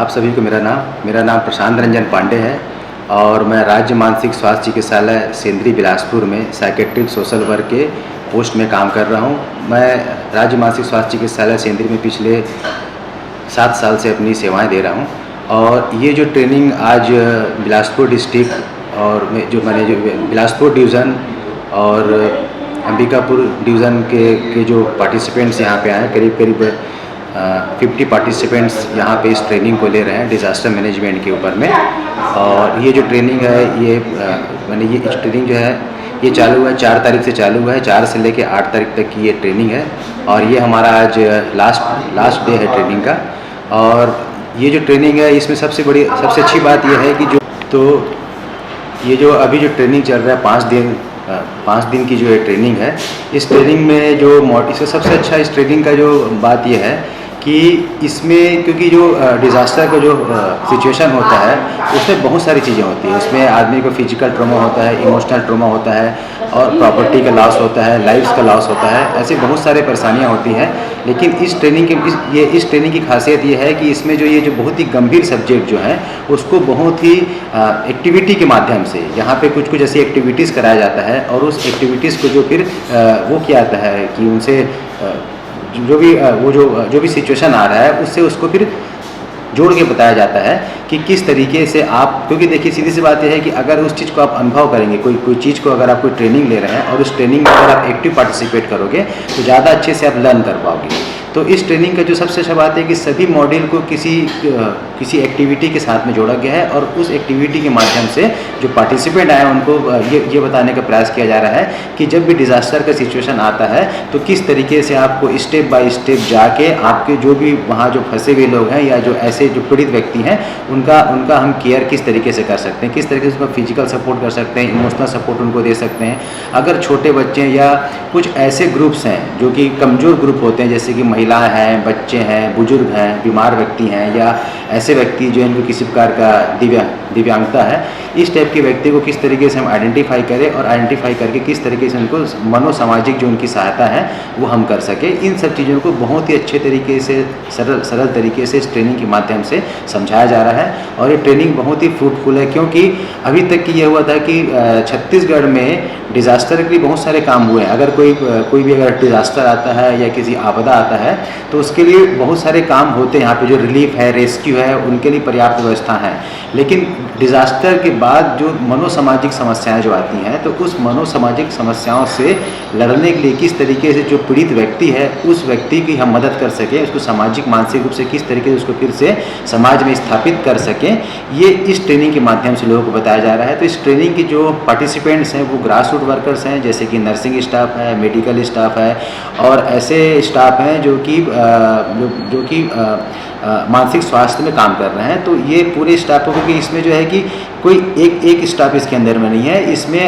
आप सभी को मेरा नाम प्रशांत रंजन पांडे है और मैं राज्य मानसिक स्वास्थ्य चिकित्सालय सेंद्री बिलासपुर में साइकेट्रिक सोशल वर्क के पोस्ट में काम कर रहा हूं। मैं राज्य मानसिक स्वास्थ्य चिकित्सालय सेंद्री में पिछले 7 साल से अपनी सेवाएं दे रहा हूं और ये जो ट्रेनिंग आज बिलासपुर डिस्ट्रिक्ट और मैंने जो बिलासपुर डिवीज़न और अंबिकापुर डिवीज़न के जो पार्टिसिपेंट्स यहाँ पे आए, करीब 50 पार्टिसिपेंट्स यहाँ पे इस ट्रेनिंग को ले रहे हैं डिज़ास्टर मैनेजमेंट के ऊपर में। और ये जो ट्रेनिंग है ये इस ट्रेनिंग जो है ये चालू हुआ है, 4 तारीख से चालू हुआ है। 4 से लेकर 8 तारीख तक की ये ट्रेनिंग है और ये हमारा आज लास्ट डे है ट्रेनिंग का। और ये जो ट्रेनिंग है इसमें सबसे अच्छी बात यह है कि ये जो अभी जो ट्रेनिंग चल रहा है 5 दिन की जो ये ट्रेनिंग है, इस ट्रेनिंग में इसका सबसे अच्छा इस ट्रेनिंग का जो बात यह है कि इसमें क्योंकि जो डिज़ास्टर का जो सिचुएशन होता है उसमें बहुत सारी चीज़ें होती हैं। उसमें आदमी को फिजिकल ट्रॉमा होता है, इमोशनल ट्रॉमा होता है और प्रॉपर्टी का लॉस होता है, लाइफ्स का लॉस होता है, ऐसी बहुत सारे परेशानियां होती हैं। लेकिन इस ट्रेनिंग की खासियत ये है कि इसमें ये जो बहुत ही गंभीर सब्जेक्ट जो है उसको बहुत ही एक्टिविटी के माध्यम से यहाँ पे कुछ ऐसी एक्टिविटीज़ कराया जाता है और उस एक्टिविटीज़ को जो फिर वो किया जाता है कि उनसे जो भी सिचुएशन आ रहा है उससे उसको फिर जोड़ के बताया जाता है कि किस तरीके से आप, क्योंकि देखिए सीधी सी बात यह है कि अगर उस चीज़ को आप अनुभव करेंगे, कोई चीज़ को अगर आप कोई ट्रेनिंग ले रहे हैं और उस ट्रेनिंग में अगर आप एक्टिव पार्टिसिपेट करोगे तो ज़्यादा अच्छे से आप लर्न कर पाओगे। तो इस ट्रेनिंग का जो सबसे अच्छा बात है कि सभी मॉड्यूल को किसी एक्टिविटी के साथ में जोड़ा गया है और उस एक्टिविटी के माध्यम से जो पार्टिसिपेंट आए उनको ये बताने का प्रयास किया जा रहा है कि जब भी डिज़ास्टर का सिचुएशन आता है तो किस तरीके से आपको स्टेप बाय स्टेप जाके आपके जो भी वहाँ जो फंसे हुए लोग हैं या जो ऐसे जो पीड़ित व्यक्ति हैं उनका हम केयर किस तरीके से कर सकते हैं, किस तरीके से उसको फिजिकल सपोर्ट कर सकते हैं, इमोशनल सपोर्ट उनको दे सकते हैं। अगर छोटे बच्चे या कुछ ऐसे ग्रुप्स हैं जो कि कमज़ोर ग्रुप होते हैं, जैसे कि महिलाएं हैं, बच्चे हैं, बुजुर्ग हैं, बीमार व्यक्ति हैं या ऐसे व्यक्ति जो इनको किसी प्रकार का दिव्यांगता है, इस टाइप के व्यक्ति को किस तरीके से हम आइडेंटिफाई करें और आइडेंटिफाई करके किस तरीके से उनको मनोसामाजिक जो उनकी सहायता है वो हम कर सकें। इन सब चीज़ों को बहुत ही अच्छे तरीके से सरल तरीके से इस ट्रेनिंग के माध्यम से समझाया जा रहा है और ये ट्रेनिंग बहुत ही फ्रूटफुल है। क्योंकि अभी तक की ये हुआ था कि छत्तीसगढ़ में डिज़ास्टर के लिए बहुत सारे काम हुए हैं। अगर कोई भी अगर डिज़ास्टर आता है या किसी आपदा आता है तो उसके लिए बहुत सारे काम होते हैं। यहाँ पे जो रिलीफ है, रेस्क्यू है, उनके लिए पर्याप्त व्यवस्था है। लेकिन डिज़ास्टर के बाद जो मनोसामाजिक समस्याएं जो आती हैं तो उस मनोसामाजिक समस्याओं से लड़ने के लिए किस तरीके से जो पीड़ित व्यक्ति है उस व्यक्ति की हम मदद कर सकें, उसको सामाजिक मानसिक रूप से किस तरीके से उसको फिर से समाज में स्थापित कर सकें, ये इस ट्रेनिंग के माध्यम से लोगों को बताया जा रहा है। तो इस ट्रेनिंग के जो पार्टिसिपेंट्स हैं वो ग्रास रूट वर्कर्स हैं, जैसे कि नर्सिंग स्टाफ है, मेडिकल स्टाफ है और ऐसे स्टाफ हैं जो कि मानसिक स्वास्थ्य में काम कर रहे हैं। तो ये पूरे स्टाफ को, क्योंकि इसमें जो है कि कोई एक स्टाफ इसके अंदर में नहीं है, इसमें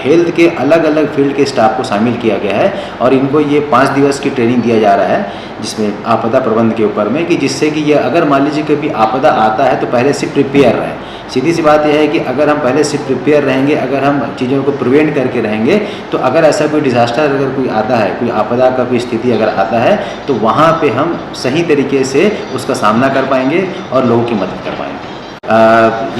हेल्थ के अलग अलग फील्ड के स्टाफ को शामिल किया गया है और इनको ये 5 दिवस की ट्रेनिंग दिया जा रहा है जिसमें आपदा प्रबंध के ऊपर में, कि जिससे कि ये अगर मान लीजिए कभी आपदा आता है तो पहले से प्रिपेयर रहें। सीधी सी बात यह है कि अगर हम पहले से प्रिपेयर रहेंगे, अगर हम चीज़ों को प्रिवेंट करके रहेंगे तो अगर ऐसा कोई डिज़ास्टर अगर कोई आता है, कोई आपदा का कोई स्थिति अगर आता है तो वहाँ पे हम सही तरीके से उसका सामना कर पाएंगे और लोगों की मदद कर पाएंगे।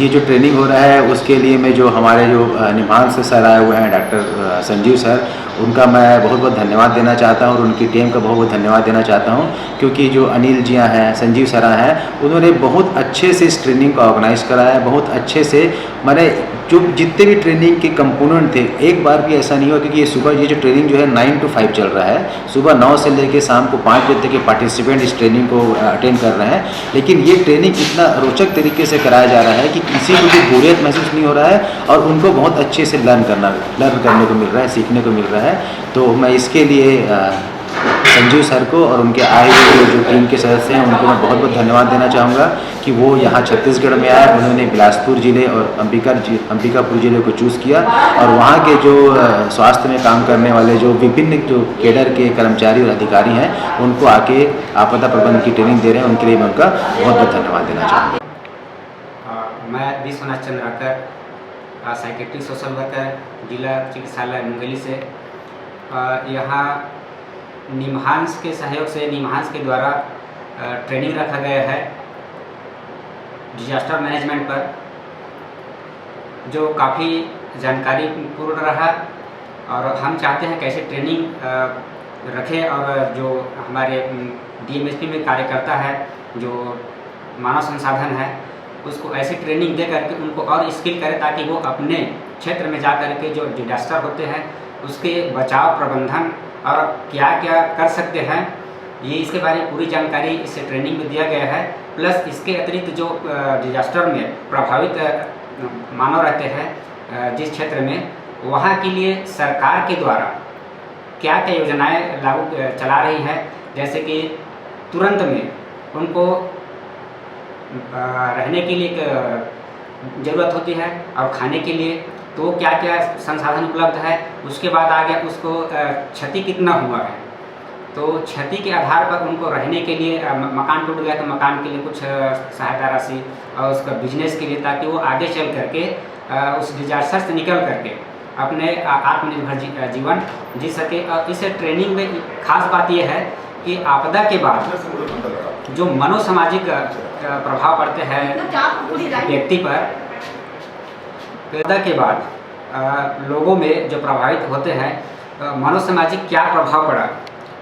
ये जो ट्रेनिंग हो रहा है उसके लिए मैं जो हमारे जो निभांश सर आए हुए हैं, डॉक्टर संजीव सर, उनका मैं बहुत बहुत धन्यवाद देना चाहता हूँ और उनकी टीम का बहुत बहुत धन्यवाद देना चाहता हूँ। क्योंकि जो अनिल जियाँ हैं, संजीव सर हैं, उन्होंने बहुत अच्छे से इस ट्रेनिंग को ऑर्गेनाइज़ कराया, बहुत अच्छे से मैंने जो जितने भी ट्रेनिंग के कंपोनेंट थे एक बार भी ऐसा नहीं हुआ। क्योंकि ये जो ट्रेनिंग जो है 9 to 5 चल रहा है, सुबह 9 से लेकर शाम को 5 बजे तक के पार्टिसिपेंट इस ट्रेनिंग को अटेंड कर रहे हैं। लेकिन ये ट्रेनिंग इतना रोचक तरीके से कराया जा रहा है कि किसी को भी बोरियत महसूस नहीं हो रहा है और उनको बहुत अच्छे से लर्न करने को मिल रहा है, सीखने को मिल रहा है। तो मैं इसके लिए संजीव सर को और उनके आए हुए जो टीम के सदस्य हैं उनको मैं बहुत बहुत धन्यवाद देना चाहूँगा कि वो यहाँ छत्तीसगढ़ में आए, उन्होंने बिलासपुर ज़िले और अंबिकापुर ज़िले को चूज़ किया और वहाँ के जो स्वास्थ्य में काम करने वाले जो विभिन्न जो केडर के कर्मचारी और अधिकारी हैं उनको आके आपदा प्रबंधन की ट्रेनिंग दे रहे हैं, उनके लिए मैं उनका बहुत बहुत धन्यवाद देना चाहूँगा। मैं Vishwanath Chandrakar, psychiatric social worker, जिला चिकित्सालय मुंगेली से यहाँ निमहांस के सहयोग से, निमहांस के द्वारा ट्रेनिंग रखा गया है डिजास्टर मैनेजमेंट पर, जो काफ़ी जानकारीपूर्ण रहा। और हम चाहते हैं कैसे ट्रेनिंग रखें और जो हमारे DMSP में कार्यकर्ता है, जो मानव संसाधन है, उसको ऐसी ट्रेनिंग दे करके उनको और स्किल करें ताकि वो अपने क्षेत्र में जा कर के जो डिजास्टर होते हैं उसके बचाव प्रबंधन और क्या क्या कर सकते हैं, ये इसके बारे में पूरी जानकारी इस ट्रेनिंग में दिया गया है। प्लस इसके अतिरिक्त जो डिजास्टर में प्रभावित मानव रहते हैं जिस क्षेत्र में, वहाँ के लिए सरकार के द्वारा क्या क्या योजनाएं लागू चला रही है, जैसे कि तुरंत में उनको रहने के लिए ज़रूरत होती है और खाने के लिए तो क्या क्या संसाधन उपलब्ध है। उसके बाद आ गया उसको क्षति कितना हुआ है, तो क्षति के आधार पर उनको रहने के लिए मकान टूट गया तो मकान के लिए कुछ सहायता राशि, और उसका बिजनेस के लिए, ताकि वो आगे चल करके उस डिजास्टर से निकल करके अपने आत्मनिर्भर जीवन जी सके। और इस ट्रेनिंग में खास बात यह है कि आपदा के बाद जो मनोसामाजिक प्रभाव पड़ते हैं व्यक्ति पर, आपदा के बाद लोगों में जो प्रभावित होते हैं, मनोसामाजिक क्या प्रभाव पड़ा,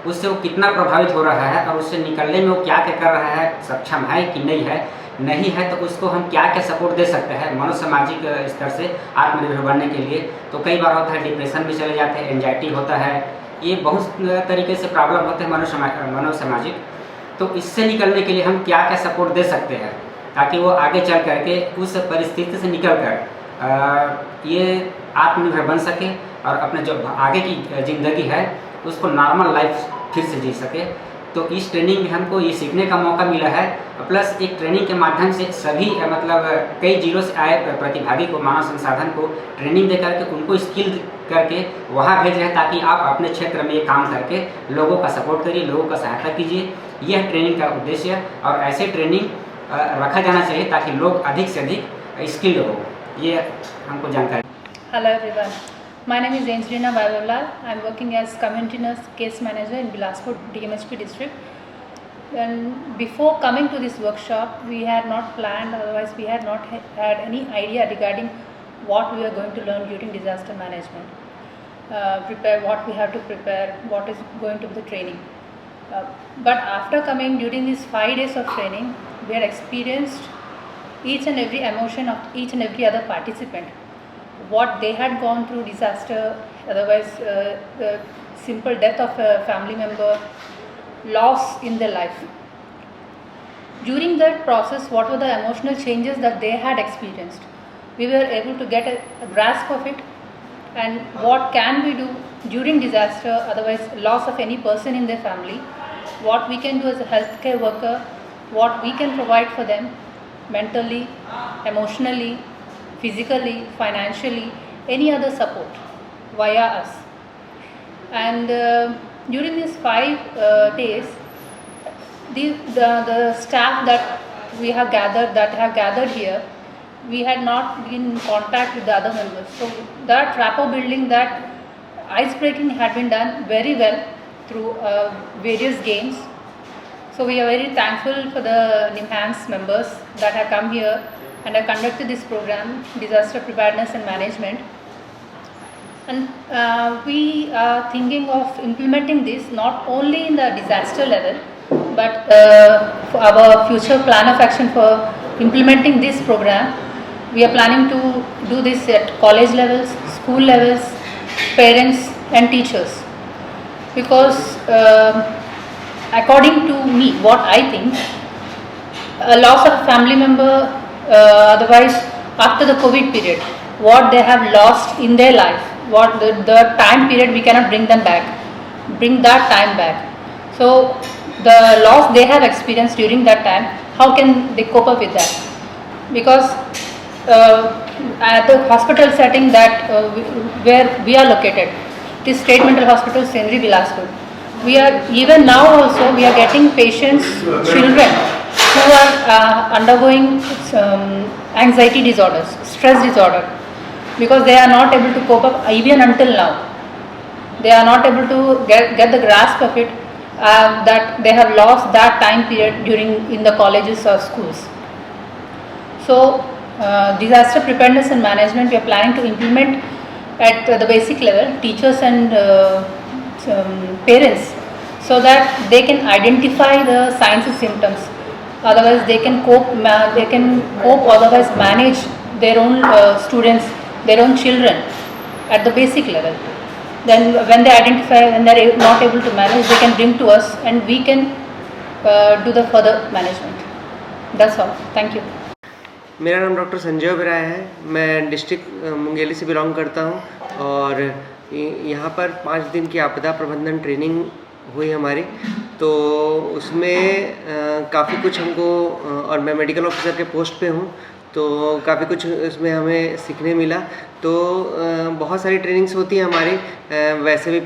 उससे वो कितना प्रभावित हो रहा है और उससे निकलने में वो क्या क्या कर रहा है, सक्षम है कि नहीं है तो उसको हम क्या क्या सपोर्ट दे सकते हैं मनोसामाजिक स्तर से आत्मनिर्भर बनने के लिए। तो कई बार होता है डिप्रेशन में चले जाते हैं, एंजाइटी होता है, ये बहुत तरीके से प्रॉब्लम होते हैं मनोसामाजिक। तो इससे निकलने के लिए हम क्या क्या सपोर्ट दे सकते हैं ताकि वो आगे चल करके उस परिस्थिति से निकल कर ये आत्मनिर्भर बन सके और अपने जो आगे की ज़िंदगी है उसको नॉर्मल लाइफ फिर से जी सके। तो इस ट्रेनिंग में हमको ये सीखने का मौका मिला है। प्लस एक ट्रेनिंग के माध्यम से सभी मतलब कई जिलों से आए प्रतिभागी को, मानव संसाधन को ट्रेनिंग दे करके उनको स्किल करके वहाँ भेज रहे हैं ताकि आप अपने क्षेत्र में ये काम करके लोगों का सपोर्ट करिए, लोगों का सहायता कीजिए। यह ट्रेनिंग का उद्देश्य है और ऐसे ट्रेनिंग रखा जाना चाहिए ताकि लोग अधिक से अधिक स्किल्ड हो। ये हमको जानकारी। Hello everyone. My name is Angelina Vaivavlal. I am working as community nurse case manager in Bilaspur DMSP district. And before coming to this workshop, we had not planned, otherwise we had not had any idea regarding what we are going to learn during disaster management. Prepare what we have to prepare, what is going to be the training. But after coming during these 5 days of training, we had experienced each and every emotion of each and every other participant. What they had gone through disaster, otherwise the simple death of a family member, loss in their life. During that process, what were the emotional changes that they had experienced? We were able to get a grasp of it, and what can we do during disaster, otherwise loss of any person in their family, what we can do as a healthcare worker, what we can provide for them mentally, emotionally, physically, financially, any other support via us. And during these 5 days, the staff that we have gathered here, we had not been in contact with the other members. So that rapport building, that ice breaking had been done very well through various games. So we are very thankful for the NIMHANS members that have come here and have conducted this program, Disaster Preparedness and Management. And we are thinking of implementing this not only in the disaster level, but for our future plan of action for implementing this program, we are planning to do this at college levels, school levels, parents and teachers. Because according to me, what I think, a loss of a family member, otherwise after the COVID period, what they have lost in their life, what the time period we cannot bring that time back. So the loss they have experienced during that time, how can they cope up with that? Because at the hospital setting that where we are located, this State Mental Hospital, Sindri Bilaspur, we are even now also we are getting patients, children who are undergoing anxiety disorders, stress disorder, because they are not able to cope up even until now. They are not able to get the grasp of it, that they have lost that time period in the colleges or schools. So, disaster preparedness and management we are planning to implement at the basic level, teachers and parents, so that they can identify the signs and symptoms. Otherwise, they can cope. Otherwise, manage their own students, their own children at the basic level. Then, when they identify and they are not able to manage, they can bring to us, and we can do the further management. That's all. Thank you. मेरा नाम doctor Sanjay Oberoi है। मैं district Mungeli से belong करता हूँ और यहाँ पर 5 दिन की आपदा प्रबंधन ट्रेनिंग हुई हमारी। तो उसमें काफ़ी कुछ हमको और मैं मेडिकल ऑफिसर के पोस्ट पे हूँ, तो काफ़ी कुछ इसमें हमें सीखने मिला। तो बहुत सारी ट्रेनिंग्स होती हैं हमारी वैसे भी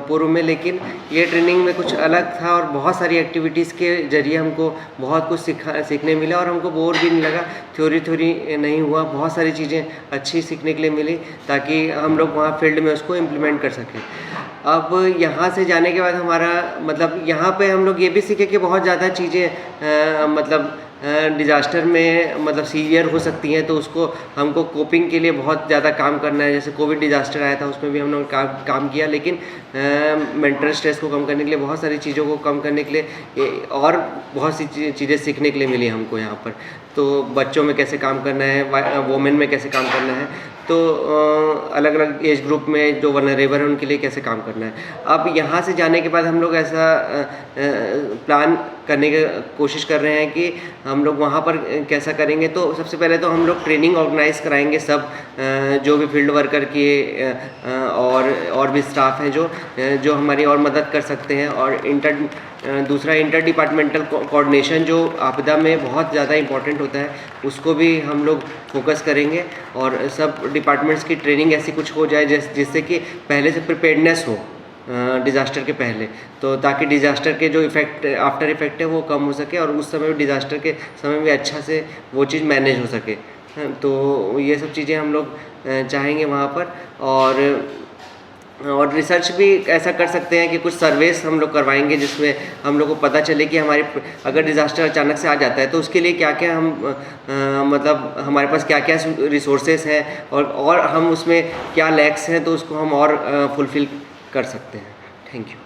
पूर्व में, लेकिन ये ट्रेनिंग में कुछ अलग था और बहुत सारी एक्टिविटीज़ के ज़रिए हमको बहुत कुछ सीखने मिला और हमको बोर भी नहीं लगा, थ्योरी नहीं हुआ, बहुत सारी चीज़ें अच्छी सीखने के लिए मिली ताकि हम लोग वहाँ फील्ड में उसको इम्प्लीमेंट कर सकें। अब यहाँ से जाने के बाद हमारा मतलब यहाँ पे हम लोग ये भी सीखे कि बहुत ज़्यादा चीज़ें मतलब डिज़ास्टर में मतलब सीवियर हो सकती हैं, तो उसको हमको कोपिंग के लिए बहुत ज़्यादा काम करना है। जैसे कोविड डिज़ास्टर आया था, उसमें भी हम लोग काम किया, लेकिन मेंटल स्ट्रेस को कम करने के लिए, बहुत सारी चीज़ों को कम करने के लिए और बहुत सी चीज़ें सीखने के लिए मिली हमको यहाँ पर। तो बच्चों में कैसे काम करना है, वोमेन में कैसे काम करना है, तो अलग अलग एज ग्रुप में जो वनरेबल है उनके लिए कैसे काम करना है। अब यहाँ से जाने के बाद हम लोग ऐसा प्लान करने की कोशिश कर रहे हैं कि हम लोग वहाँ पर कैसा करेंगे। तो सबसे पहले तो हम लोग ट्रेनिंग ऑर्गेनाइज़ कराएंगे सब जो भी फील्ड वर्कर के और भी स्टाफ हैं जो हमारी और मदद कर सकते हैं। और दूसरा इंटर डिपार्टमेंटल कोऑर्डिनेशन जो आपदा में बहुत ज़्यादा इम्पॉर्टेंट होता है, उसको भी हम लोग फोकस करेंगे और सब डिपार्टमेंट्स की ट्रेनिंग ऐसी कुछ हो जाए जिससे कि पहले से प्रिपेयर्डनेस हो डिज़ास्टर के पहले, तो ताकि डिज़ास्टर के जो आफ्टर इफ़ेक्ट है वो कम हो सके और उस समय डिज़ास्टर के समय में अच्छा से वो चीज़ मैनेज हो सके। तो ये सब चीज़ें हम लोग चाहेंगे वहाँ पर। और रिसर्च भी ऐसा कर सकते हैं कि कुछ सर्वेस हम लोग करवाएंगे जिसमें हम लोग को पता चले कि हमारी अगर डिज़ास्टर अचानक से आ जाता है तो उसके लिए क्या क्या हम मतलब हमारे पास क्या क्या रिसोर्सेस हैं और हम उसमें क्या लैक्स हैं, तो उसको हम और फुलफ़िल कर सकते हैं। Thank you.